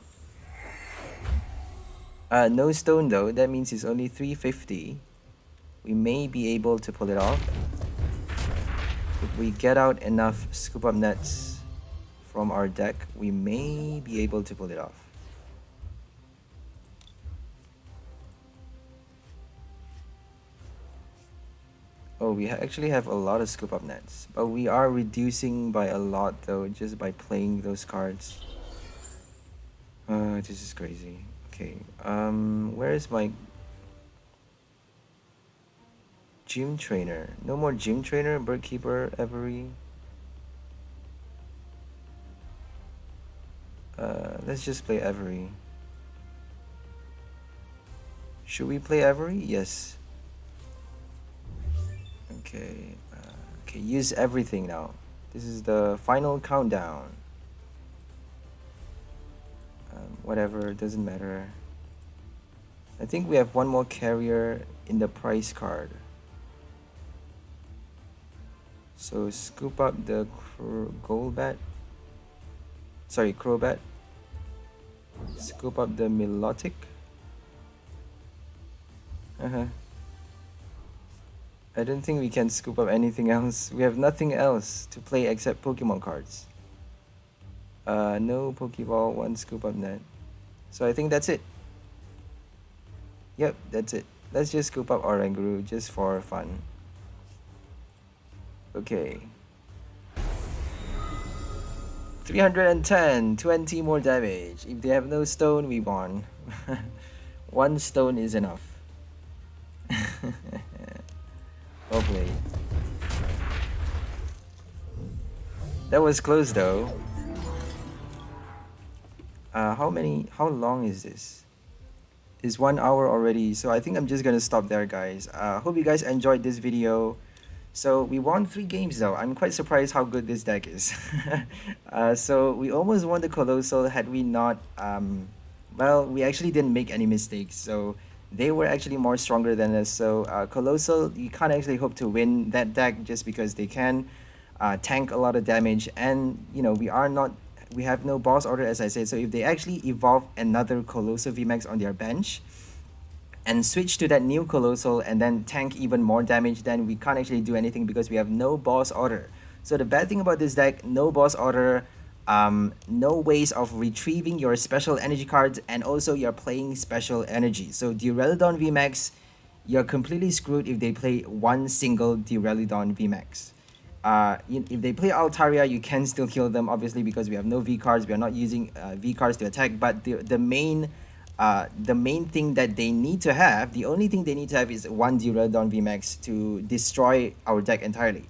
No stone though, that means it's only 350. We may be able to pull it off. If we get out enough scoop up nets from our deck, we may be able to pull it off. Oh, we actually have a lot of scoop up nets, but we are reducing by a lot though, just by playing those cards. This is crazy. Okay, where is my gym trainer? No more gym trainer, Birdkeeper, Avery. Let's just play Avery. Should we play Avery? Yes. Okay, okay, use everything now. This is the final countdown. Whatever, it doesn't matter. I think we have one more carrier in the price card. So scoop up the Crobat. Scoop up the Milotic. I don't think we can scoop up anything else. We have nothing else to play except Pokemon cards. No Pokeball, 1 scoop up net. So I think that's it. Yep, that's it. Let's just scoop up Oranguru just for fun. Okay. 310, 20 more damage. If they have no stone, we won. 1 stone is enough. Well played. That was close though. How long is this? It's 1 hour already, so I think I'm just gonna stop there, guys. Hope you guys enjoyed this video. So we won 3 games though. I'm quite surprised how good this deck is. So we almost won the Colossal had we not well, we actually didn't make any mistakes, so they were actually more stronger than us. So Colossal, you can't actually hope to win that deck just because they can tank a lot of damage, and you know, we have no boss order, as I said. So if they actually evolve another Colossal VMAX on their bench and switch to that new Colossal and then tank even more damage, then we can't actually do anything because we have no boss order. So the bad thing about this deck, no boss order, no ways of retrieving your special energy cards, and also you're playing special energy. So Duraludon VMAX, you're completely screwed if they play one single Duraludon VMAX. if they play Altaria, you can still kill them, obviously, because we have no V cards. We are not using V cards to attack. But the main thing that they need to have, the only thing they need to have is one Duraludon VMAX to destroy our deck entirely.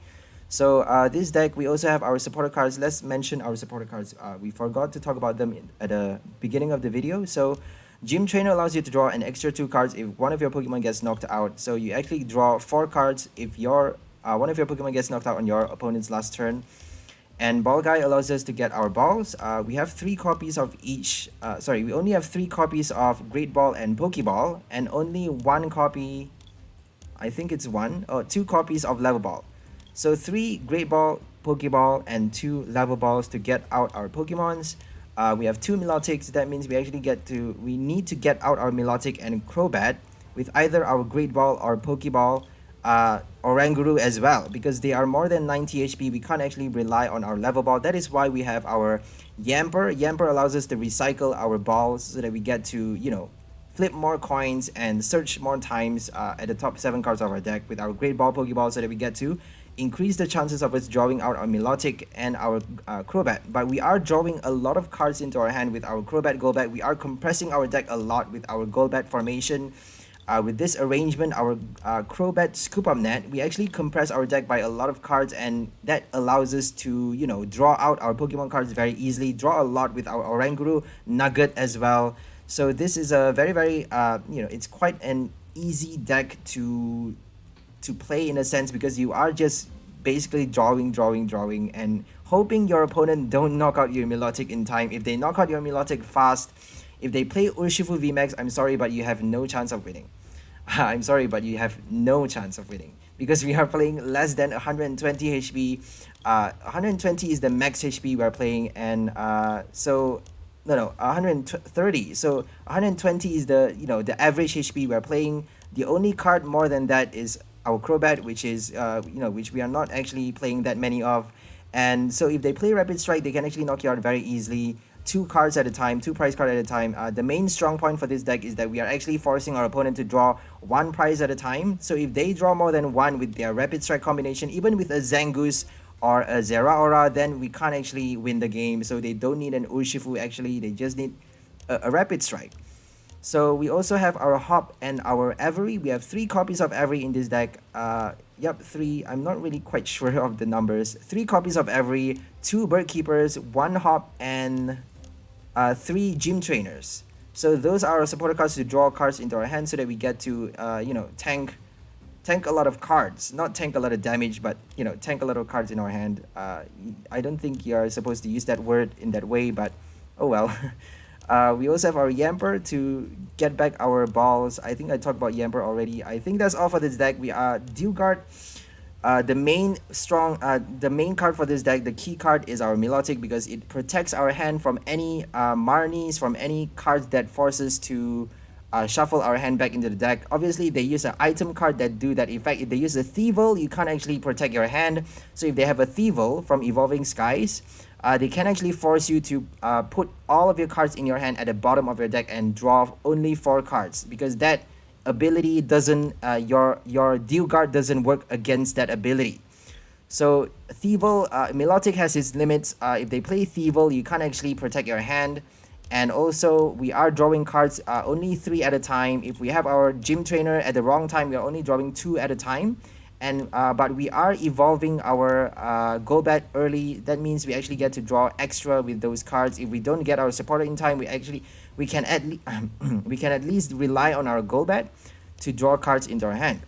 So this deck, we also have our supporter cards. Let's mention our supporter cards. We forgot to talk about them at the beginning of the video. So Gym Trainer allows you to draw an extra 2 cards if one of your Pokemon gets knocked out. So you actually draw 4 cards if your one of your Pokemon gets knocked out on your opponent's last turn. And Ball Guy allows us to get our balls. We have 3 copies of each. We only have 3 copies of Great Ball and Pokeball, and only 1 copy. I think it's 2 copies of Level Ball. So 3 Great Ball, Pokeball, and 2 Level Balls to get out our Pokemons. We have 2 Milotics. That means we need to get out our Milotic and Crobat with either our Great Ball or Pokeball, Oranguru as well, because they are more than 90 HP. We can't actually rely on our Level Ball. That is why we have our Yamper. Yamper allows us to recycle our balls so that we get to, flip more coins and search more times at the top 7 cards of our deck with our Great Ball, Pokeball, so that we get to increase the chances of us drawing out our Milotic and our Crobat. But we are drawing a lot of cards into our hand with our Crobat Golbat. We are compressing our deck a lot with our Golbat formation. With this arrangement, our Crobat Scoop Up Net, we actually compress our deck by a lot of cards, and that allows us to, draw out our Pokemon cards very easily, draw a lot with our Oranguru Nugget as well. So this is a very, very, it's quite an easy deck to play in a sense, because you are just basically drawing and hoping your opponent don't knock out your Milotic in time. If they knock out your Milotic fast, if they play Urshifu VMAX, I'm sorry, but you have no chance of winning. I'm sorry, but you have no chance of winning, because we are playing less than 120 HP. 120 is the max HP we're playing, and 130. So 120 is the average HP we're playing. The only card more than that is our Crobat, which is which we are not actually playing that many of. And so if they play Rapid Strike, they can actually knock you out very easily. 2 cards at a time, 2 prize cards at a time. The main strong point for this deck is that we are actually forcing our opponent to draw 1 prize at a time. So if they draw more than 1 with their Rapid Strike combination, even with a Zangoose or a Zeraora, then we can't actually win the game. So they don't need an Urshifu actually, they just need a Rapid Strike. So we also have our Hop and our Avery. We have 3 copies of Avery in this deck. 3. I'm not really quite sure of the numbers. 3 copies of Avery, 2 Bird Keepers, 1 Hop, and 3 Gym Trainers. So those are our supporter cards to draw cards into our hand so that we get to, tank a lot of cards. Not tank a lot of damage, but, tank a lot of cards in our hand. I don't think you're supposed to use that word in that way, but oh well. We also have our Yamper to get back our balls. I think I talked about Yamper already. I think that's all for this deck. We are Dewguard. The main card for this deck, the key card, is our Milotic, because it protects our hand from any Marnies, from any cards that forces to shuffle our hand back into the deck. Obviously, they use an item card that do that. In fact, if they use a Thievul, you can't actually protect your hand. So if they have a Thievul from Evolving Skies, they can actually force you to put all of your cards in your hand at the bottom of your deck and draw only 4 cards, because that ability doesn't, your Deal Guard doesn't work against that ability. So Thievul, Milotic has its limits. If they play Thievul, you can't actually protect your hand. And also, we are drawing cards only 3 at a time. If we have our Gym Trainer at the wrong time, we are only drawing 2 at a time. And but we are evolving our Golbat early. That means we actually get to draw extra with those cards. If we don't get our supporter in time, we can at least rely on our Golbat to draw cards into our hand.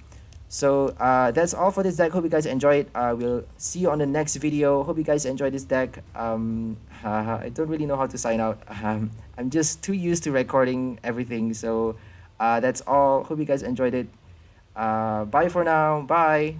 So that's all for this deck. Hope you guys enjoy it. We'll see you on the next video. Hope you guys enjoy this deck. I don't really know how to sign out. I'm just too used to recording everything. So that's all. Hope you guys enjoyed it. Bye for now. Bye.